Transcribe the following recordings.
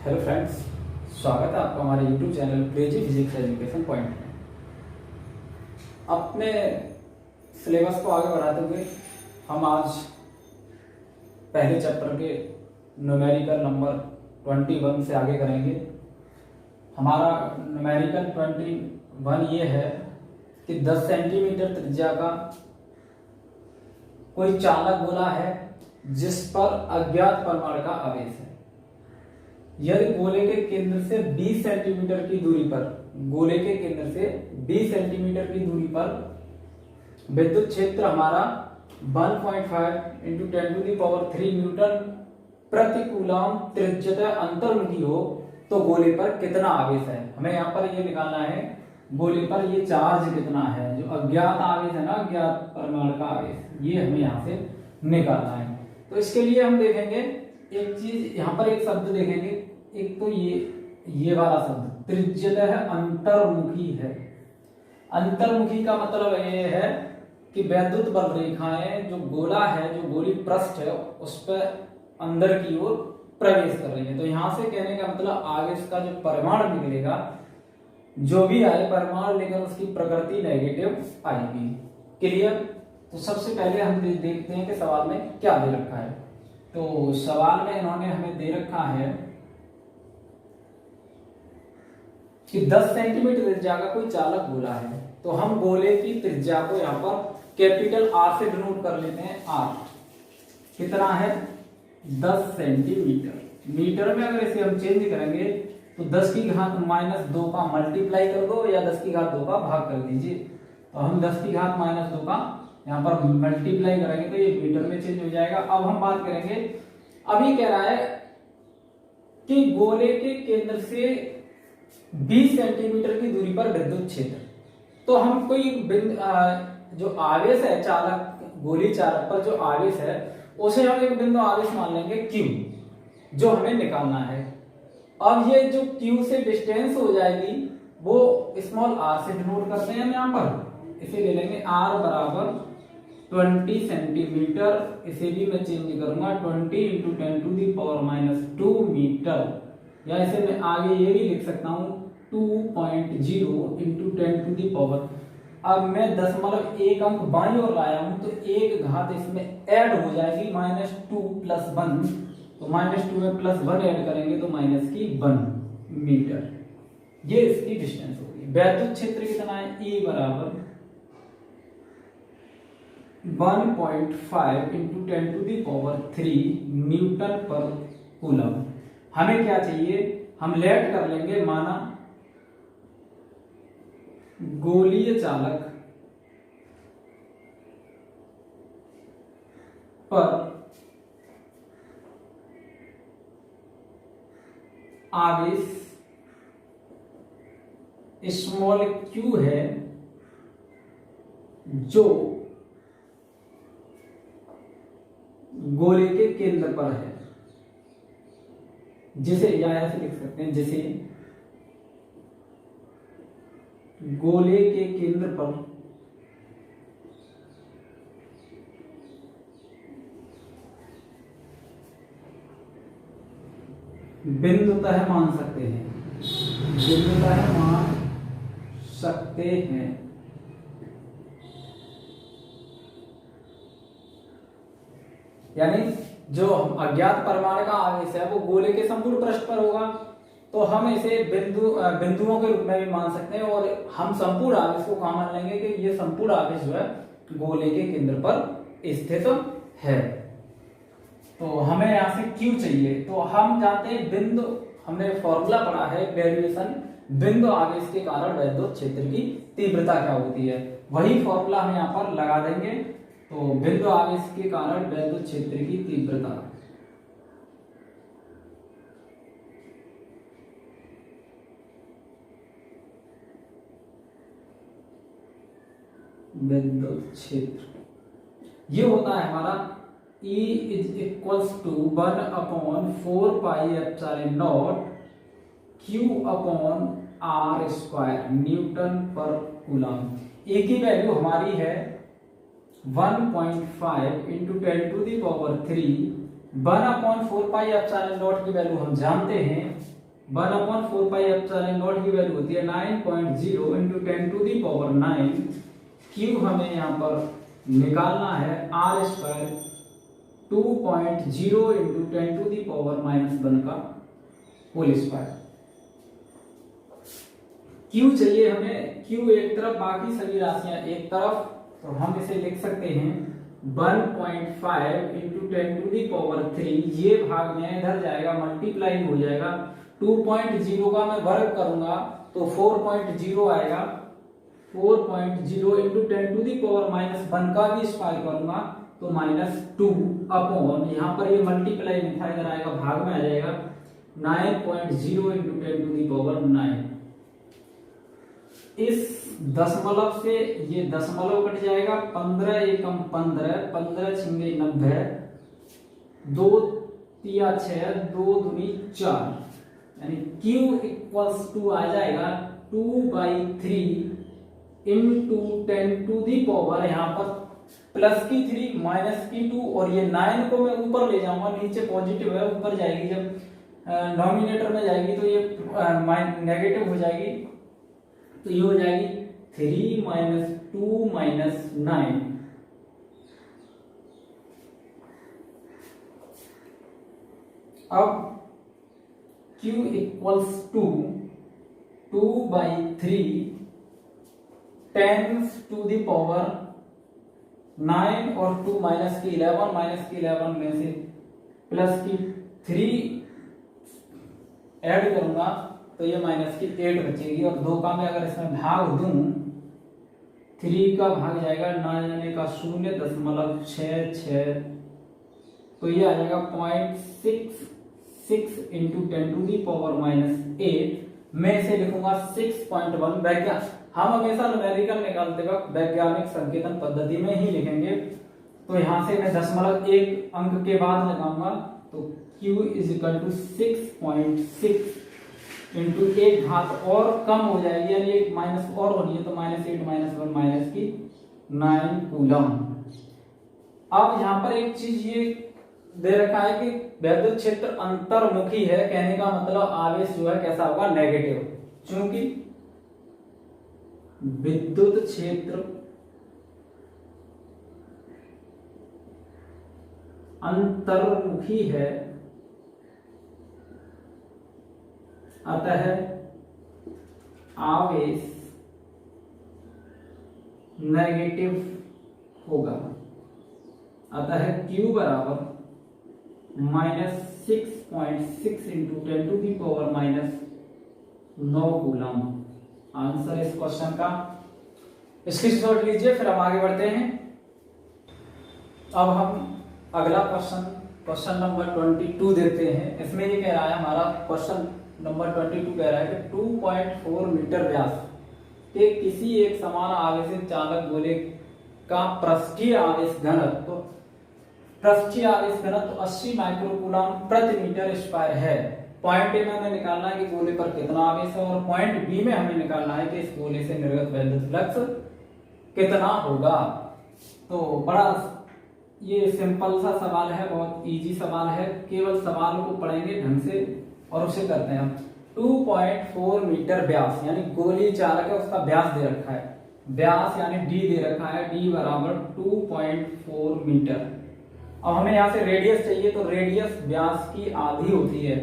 Hello friends, स्वागत है आपका हमारे YouTube channel crazy physics education point में। अपने सिलेबस को आगे बढ़ाते हुए हम आज पहले चैप्टर के न्यूमेरिकल नंबर 21 से आगे करेंगे। हमारा न्यूमेरिकल 21 ये है कि 10 सेंटीमीटर त्रिज्या का कोई चालक गोला है जिस पर अज्ञात परमाणु का आवेश है। यदि गोले के केंद्र से 20 सेंटीमीटर की दूरी पर विद्युत क्षेत्र हमारा 1.5 × 10⁻³ न्यूटन प्रति कूलम त्रिज्यता अंतर्मुखी हो तो गोले पर कितना आवेश है। हमें यहाँ पर ये निकालना है गोले पर ये चार्ज कितना है, जो अज्ञात आवेश है ना, अज्ञात परमाणु का आवेश, ये हमें यहाँ से निकालना है। तो इसके लिए हम देखेंगे एक चीज, यहाँ पर एक शब्द देखेंगे। एक तो ये वाला शब्द त्रिज्यता है, अंतर्मुखी है। अंतर्मुखी का मतलब ये है कि वैद्युत बल रेखाएं जो गोला है, जो गोली पृष्ठ है, उस पर अंदर की ओर प्रवेश कर रही है। तो यहां से कहने का मतलब आवेश का जो परमाणु निकलेगा, जो भी आए परमाणु, लेकिन उसकी प्रकृति नेगेटिव आएगी। क्लियर? तो सबसे पहले हम देखते हैं कि सवाल में क्या दे रखा है। तो सवाल में इन्होंने हमें दे रखा है कि 10 सेंटीमीटर त्रिज्या का कोई चालक गोला है। तो हम गोले की त्रिज्या को यहाँ पर कैपिटल आर से डिनोट कर लेते हैं। आर कितना है? 10 सेंटीमीटर। मीटर में अगर इसे हम चेंज करेंगे तो 10 की घात -2 का मल्टीप्लाई कर दो या 10 की घात 2 का भाग कर दीजिए। तो हम 10 की घात -2 का यहाँ पर मल्टीप्लाई करेंगे तो ये मीटर में चेंज हो जाएगा। अब हम बात करेंगे, अभी कह रहा है कि गोले के केंद्र से 20 सेंटीमीटर की दूरी पर विद्युत क्षेत्र। तो हम कोई जो आवेश है चालक, गोली चालक पर जो आवेश है, उसे हम एक बिंदु आवेश मान लेंगे Q, जो हमें निकालना है। अब ये जो Q से डिस्टेंस हो जाएगी वो स्मॉल r से डिनोट करते हैं हम यहाँ पर। इसे ले लेंगे r बराबर 20 सेंटीमीटर। इसे भी मैं चेंज करूंगा 20 × 10⁻² मीटर, या इसे मैं आगे ये भी लिख सकता हूं 2.0 × 10⁻। अब मैं 1 अंक बाईं ओर लाया हूं तो एक घात इसमें ऐड हो जाएगी -2 + 1। तो -2 में +1 ऐड करेंगे तो -1 मीटर। ये इसकी डिस्टेंस होगी। वैद्युत क्षेत्र कितना है? E बराबर 1.5 × 10⁻³ न्यूटन पर कूलम। हमें क्या चाहिए? हम लेट कर लेंगे, माना गोलीय चालक पर आवेश स्मॉल q है, जो गोले के केंद्र पर है, जिसे या ऐसे लिख सकते हैं, जिसे गोले के केंद्र पर बिंदुतः मान सकते हैं, यानी जो अज्ञात परमाणु का आवेश है वो गोले के संपूर्ण पृष्ठ पर होगा। तो हम इसे बिंदुओं के रूप में भी मान सकते हैं, और हम संपूर्ण आवेश को कहां मान लेंगे कि ये संपूर्ण आवेश जो है गोले के केंद्र पर स्थित है। तो हमें यहां से Q चाहिए। तो हम जानते हैं बिंदु, हमने फॉर्मूला पढ़ा है डेरिवेशन, बिंदु आवेश के कारण वैद्युत क्षेत्र की तीव्रता क्या होती है, वही फॉर्मूला हम यहाँ पर लगा देंगे। तो बिंदु आवेश के कारण वैद्युत क्षेत्र की तीव्रता, विद्युत क्षेत्र, ये होता है हमारा E = 1/4πε0 Q/r² न्यूटन पर कूलम। ए की वैल्यू हमारी है 1.5 × 10⁻³ 1/4πε0 की वैल्यू हम जानते हैं 1/4πε0 की वैल्यू होती है 9.0 इंटू 10⁻⁹। क्यू हमें यहाँ पर निकालना है r² 2.0 इंटू 10⁻⁻1 का होल स्क्वायर। क्यू चाहिए हमें, क्यू एक तरफ बाकी सभी राशियां एक तरफ, तो हम इसे लिख सकते हैं 1.5 इंटू 10⁻3। ये भाग में इधर जाएगा, मल्टीप्लाई हो जाएगा। 2.0 का मैं वर्ग करूंगा तो 4.0 आएगा। 4.0 इंटू 10⁻⁻1 का भी स्क्वायर करूंगा तो -2 अपॉन, यहाँ पर ये मल्टीप्लाई नहीं था, इधर आएगा भाग में आ जाएगा 9.0 इंटू 10�9। इस दशमलव से ये दशमलव कट जाएगा, 15 एकम 15, 15 छिंगे 90, 2 तिया 6, 2 दूनी 4, यानी Q इक्वल्स टू आ जाएगा 2/3 इंटू 10⁻, यहाँ पर प्लस की 3 माइनस की 2, और ये 9 को मैं ऊपर ले जाऊंगा, नीचे पॉजिटिव है, ऊपर जाएगी, जब नॉमिनेटर में जाएगी तो ये नेगेटिव हो जाएगी, तो ये हो जाएगी 3 - 2 - 9। अब Q इक्वल्स टू 2/3 10⁻⁹ 9 और 2 माइनस की 11 में से प्लस की 3 ऐड करूंगा तो ये माइनस की 8 बचेगी, और 2 का मैं अगर इसमें भाग दूं, 3 का भाग जाएगा 9 का 0.66, तो ये आ जाएगा 0.66 इंटू 10⁻⁻8। मैं इसे लिखूंगा 6.1। हम हमेशा न्यूमेरिकल निकालते वक्त वैज्ञानिक संकेतन पद्धति में ही लिखेंगे, तो यहां से मैं दशमलव एक अंक के बाद लगाऊंगा, तो Q = 6.6 इंटू 1 घात और कम हो जाएगी, यानी एक माइनस और होनी है, तो -8 - 1 -9 कूलम। अब यहाँ पर एक चीज ये दे रखा है कि वैद्युत क्षेत्र अंतर्मुखी है, कहने का मतलब आवेश जो है कैसा होगा, नेगेटिव। क्योंकि विद्युत क्षेत्र अंतर्मुखी है, अतः आवेश नेगेटिव होगा। अतः Q बराबर -6.6 इंटू 10⁻⁹ कूलम। आंसर इस क्वेश्चन का स्क्रीनशॉट लीजिए, फिर हम आगे बढ़ते हैं। अब हम अगला क्वेश्चन नंबर 22 देखते हैं। इसमें ये कह रहा है, हमारा क्वेश्चन नंबर 22 कह रहा है कि 2.4 मीटर व्यास के किसी एक समान आवेशित चालक गोले का पृष्ठीय आवेश घनत्व, तो पृष्ठीय आवेश घनत्व 80 माइक्रोकूलम प्रति मीटर स्क्वायर है। पॉइंट ए में हमें निकालना है कि गोले पर कितना आवेश है, और पॉइंट बी में हमें निकालना है कि इस गोले से निर्गत वैद्युत फ्लक्स कितना होगा। तो बड़ा ये सिंपल सा सवाल है, बहुत इजी सवाल है, केवल सवाल को पढ़ेंगे ढंग से और उसे करते हैं हम। 2.4 मीटर व्यास, यानी गोली चालक है, उसका व्यास दे रखा है, व्यास यानी d दे रखा है, d बराबर 2.4 मीटर। अब हमें यहाँ से रेडियस चाहिए, तो रेडियस व्यास की आधी होती है,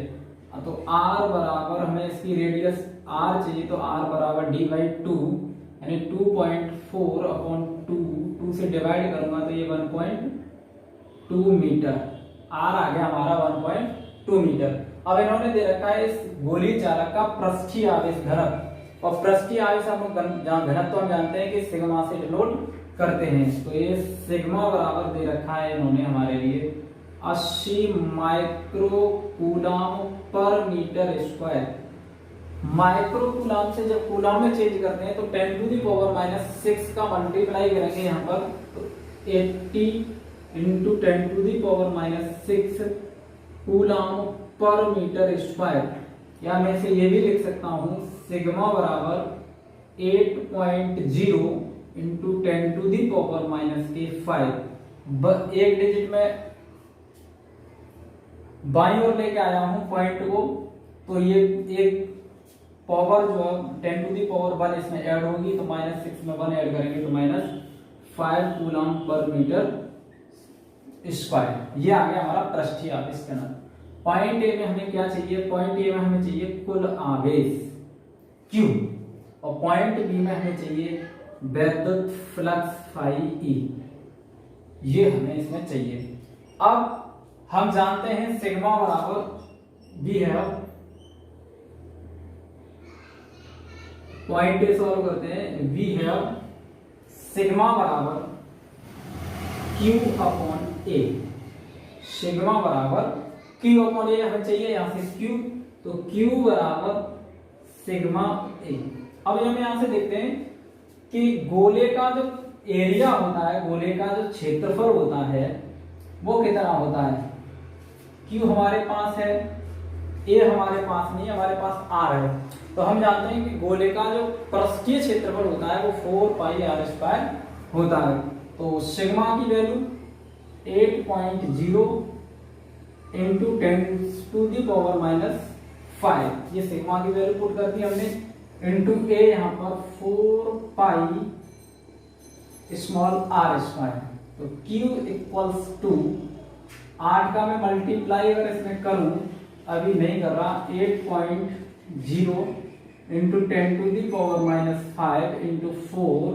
तो r बराबर, हमें इसकी रेडियस r चाहिए, तो r बराबर d/2, यानी 2.4 अपॉन 2 से डिवाइड करूंगा तो ये 1.2 मीटर, r आ गया हमारा 1.2 मीटर। अब इन्होंने दे रखा है इस गोली चालक का पृष्ठीय आवेश घनत्व, और पृष्ठीय आवेश हम घनत्व हम जानते हैं कि सिग्मा से डिनोट करते हैं, तो ये सिग्मा बराबर दे रखा है इन्होंने हमारे लिए 80 माइक्रोकूलम पर मीटर स्क्वायर। माइक्रोकूलम से जब कूलम में चेंज करते हैं तो 10⁻⁻6 का मल्टीप्लाई करेंगे यहाँ पर, तो 80 into 10⁻⁻6 coulomb per metre square, या मैं इसे ये भी लिख सकता हूँ सिग्मा बराबर 8.0 इंटू 10⁻⁻5। एक डिजिट में बाईं ओर लेके आया हूं पॉइंट को, तो ये एक पावर जो है 10 टू दी पावर 1 इसमें ऐड होगी, तो -6 में 1 ऐड करेंगे तो -5 कूलम पर मीटर स्क्वायर। ये आ गया हमारा पृष्ठीय आवेश घनत्व। पॉइंट ए में हमें क्या चाहिए, पॉइंट ए में हमें चाहिए कुल आवेश Q, और पॉइंट बी में हमें चाहिए वैद्युत फ्लक्स फाई E, ये हमें इसमें चाहिए। अब हम जानते हैं सिग्मा बराबर बी है। अब पॉइंट ए सॉल्व करते हैं, बी है अब सिग्मा बराबर Q अपॉन ए, सिग्मा बराबर Q अपॉन ए हमें चाहिए यहां से Q, तो Q बराबर सिग्मा ए। अब हम यहां से देखते हैं कि गोले का जो एरिया होता है, गोले का जो क्षेत्रफल होता है वो कितना होता है। Q हमारे पास है, A हमारे पास नहीं, हमारे पास R है। तो हम जानते हैं कि गोले का जो पृष्ठीय क्षेत्रफल होता है वो 4 पाई r स्क्वायर होता है। तो सिग्मा की value 8.0 into 10 to the power -5, ये सिग्मा की वैल्यू पुट कर दी हमने, इंटू ए यहाँ पर 4 पाई स्मॉल r स्क्वायर। तो Q इक्वल्स टू 8 का मैं मल्टीप्लाई अगर इसमें करूं, अभी नहीं कर रहा, 8.0 into 10 to the power -5 into 4,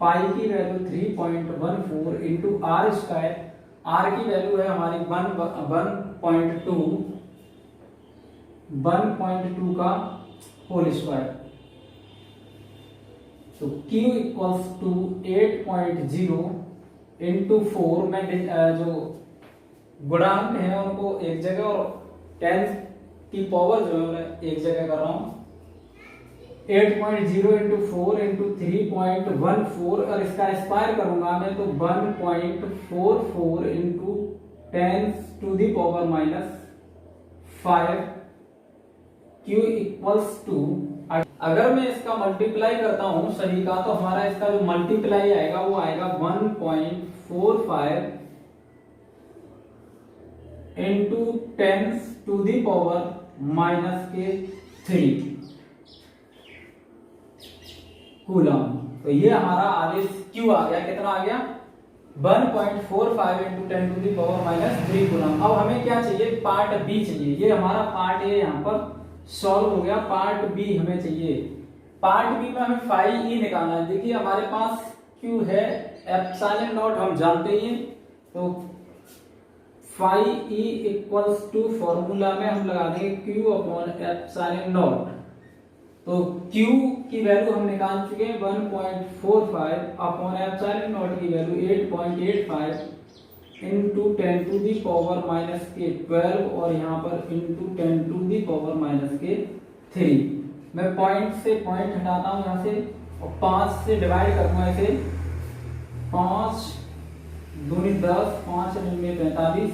pi की value 3.14 into r square, r की वैल्यू है हमारी 1.2 का होल स्क्वायर। तो Q इक्वल्स टू 8.0 इंटू 4 में जो गुणांक है उनको एक जगह और 10 की पावर जो है एक जगह कर रहा हूं। 8.0 इंटू 4 इंटू 3.14 और इसका स्क्वायर करूंगा मैं तो 1.44 into 10 to the power -5। Q equals to, अगर मैं इसका मल्टीप्लाई करता हूं सभी का, तो हमारा इसका जो मल्टीप्लाई आएगा वो आएगा 1.45 into 10 to the power -3 coulomb. तो ये हमारा आवेश Q आ गया, कितना आ गया 1.45 into 10 to the power -3 coulomb. अब हमें क्या चाहिए, पार्ट बी चाहिए। ये हमारा पार्ट ए यहाँ पर सॉल्व हो गया, पार्ट बी हमें चाहिए। पार्ट बी में हमें फाई ई निकालना है। देखिए हमारे पास Q है एप्सिलॉन नॉट, हम जानते ही हैं, तो phi E equals to formula में हम लगा देंगे Q अपॉन एप्सिलॉन नॉट। तो Q की वैल्यू हम निकाल चुके हैं 1.45 अपॉन एप्सिलॉन नॉट की value 8.85 into 10 to the power -12 और यहाँ पर इंटू 10 टू दी पावर -3। मैं पॉइंट से पॉइंट हटाता हूँ यहाँ से और 5 से डिवाइड करूंगा इसे। 5 दूनी 10, 5 9 45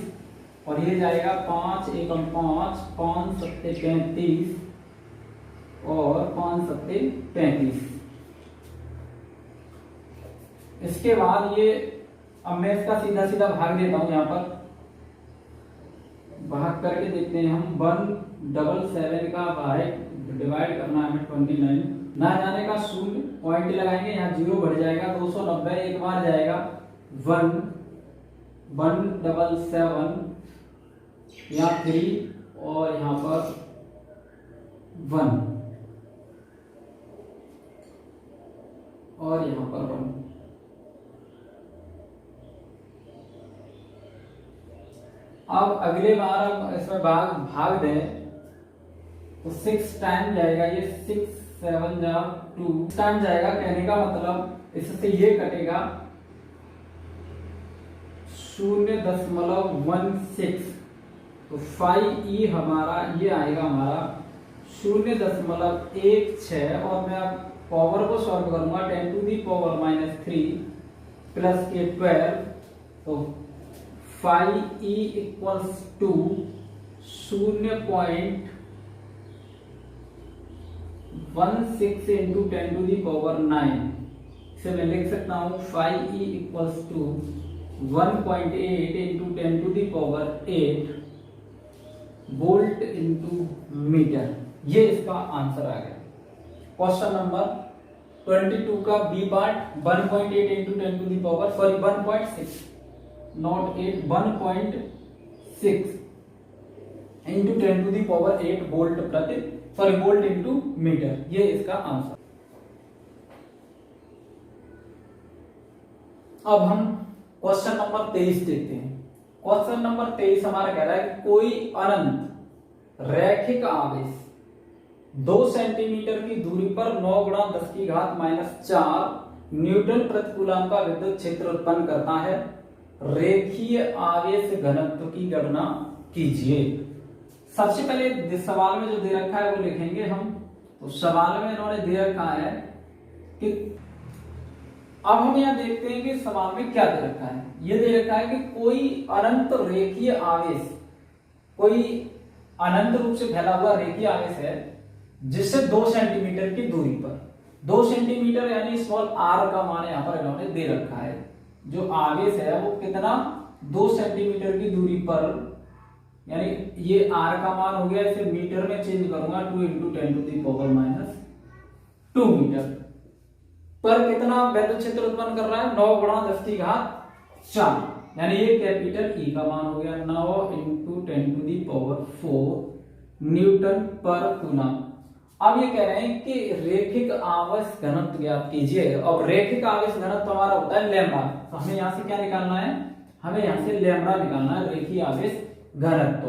और ये जाएगा 5 एकम 5, 5 सत्ते 35 और 5 सत्ते 35। इसके बाद ये, अब मैं इसका सीधा सीधा भाग देता हूं, यहाँ पर भाग करके देखते हैं हम। 177 का डिवाइड करना है हमें 29, ना जाने का शून्य, पॉइंट लगाएंगे, यहाँ 0 बढ़ जाएगा, 290 एक बार जाएगा 1, 177 यहाँ 3 और यहाँ पर 1 और यहाँ पर 1। अब अगले बार हम इसमें भाग दें तो 6 टाइम जाएगा, ये 6 7 जा 2 टाइम जाएगा। कहने का मतलब इससे ये कटेगा 0.16, तो फाई ई हमारा ये आएगा हमारा 0.16 और मैं अब पावर को सॉल्व करूंगा 10 टू दी पावर -3 प्लस के 12, तो phi E equals to 0.16 into 10 to the power 9। इसे मैं लिख सकता हूं phi E equals to 1.8 into 10 to the power 8 volt into metre. ये इसका आंसर आ गया। क्वेश्चन नंबर 22 का B part 1.8 into 10 to the power 1.6 nought 8 1.6 into 10 to the power 8 volt प्रति वोल्ट इंटू मीटर। ये इसका आंसर। अब हम क्वेश्चन नंबर 23 देखते हैं। क्वेश्चन नंबर 23 हमारा कह रहा है कि कोई अनंत रैखिक आवेश 2 सेंटीमीटर की दूरी पर 9 गुणा 10 की घात -4 न्यूटन प्रतिकूलांक का विद्युत क्षेत्र उत्पन्न करता है। रेखीय आवेश घनत्व की गणना कीजिए। सबसे पहले जिस सवाल में जो दे रखा है वो लिखेंगे हम। तो सवाल में इन्होंने दे रखा है कि अब हम यहां देखते हैं कि सवाल में क्या दे रखा है। ये दे रखा है कि कोई अनंत रेखीय आवेश, कोई अनंत रूप से फैला हुआ रेखीय आवेश है जिससे 2 सेंटीमीटर की दूरी पर, 2 सेंटीमीटर यानी स्मॉल आर का मान यहां पर इन्होंने दे रखा है। जो आवेश है वो कितना 2 सेंटीमीटर की दूरी पर, यानी ये आर का मान हो गया, इसे मीटर में चेंज करूंगा 2 into 10 to the power -2 metre पर कितना वैद्युत क्षेत्र उत्पन्न कर रहा है 9 गुणा 10 की घात 4, यानी ये कैपिटल ई का मान हो गया 9 into 10 to the power 4 newton पर कूलम। अब ये कह रहे हैं कि रेखिक आवेश घनत्व ज्ञात कीजिए। और रेखिक आवेश घनत्व हमारा होता है लैम्बडा। तो हमें यहां से क्या निकालना है, हमें यहां से लैम्बडा निकालना है, रेखीय आवेश घनत्व।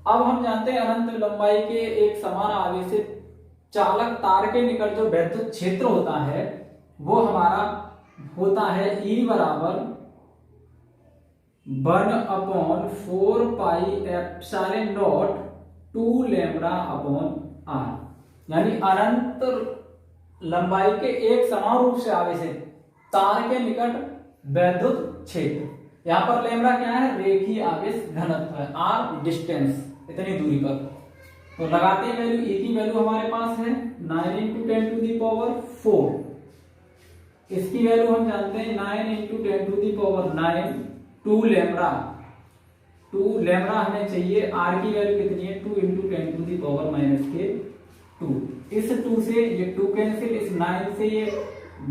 अब हम जानते हैं अनंत लंबाई के एक समान आवेशित चालक तार के निकट जो वैद्युत क्षेत्र होता है वो हमारा होता है E बराबर 1/4 pi epsilon naught 2 lambda upon R. यानी अनंत लंबाई के एक समान रूप से आवेशित तार के निकट वैद्युत क्षेत्र, यहां पर लैम्बडा क्या है, रेखीय आवेश घनत्व है, आर डिस्टेंस, इतनी दूरी पर। तो लगाते हैं वैल्यू, ए की वैल्यू हमारे पास है 9 इंटू 10 टू दी पावर 4। इसकी वैल्यू हम जानते हैं 9 into 10 to the power 9 2 lambda. 2 lambda हमें चाहिए, आर की वैल्यू कितनी है 2 इंटू 10 टू दी पावर -2। इस 2 से ये 2 कैंसिल, इस 9 से ये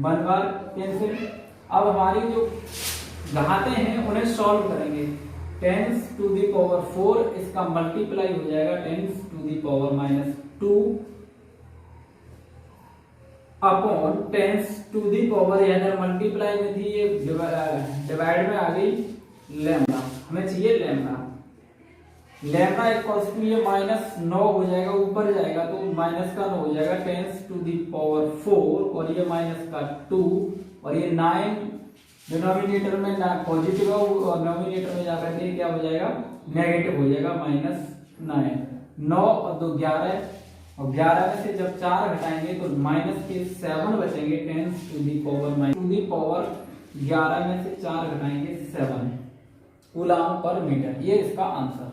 1 बार कैंसिल। अब हमारी जो घातें हैं उन्हें सॉल्व करेंगे। 10 टू दी पावर 4 इसका मल्टीप्लाई हो जाएगा 10 to the power -2 upon 10 to the power, यानी मल्टीप्लाई में थी ये डिवाइड में आ गई लैम्बडा, हमें चाहिए लैम्बडा। लैम्बडा इक्वल्स टू ये -9 हो जाएगा, ऊपर जाएगा तो माइनस का 9 हो जाएगा 10 टू दी पावर 4 और ये माइनस का 2 और ये 9 डिनोमिनेटर में पॉजिटिव है और नोमिनेटर में जाकर के क्या हो जाएगा नेगेटिव हो जाएगा -9। 9 और 2 11 और 11 में से जब 4 घटाएंगे तो माइनस के 7 बचेंगे 10 टू दी पावर 11 में से 4 घटाएंगे 7 कूलम पर मीटर। ये इसका आंसर।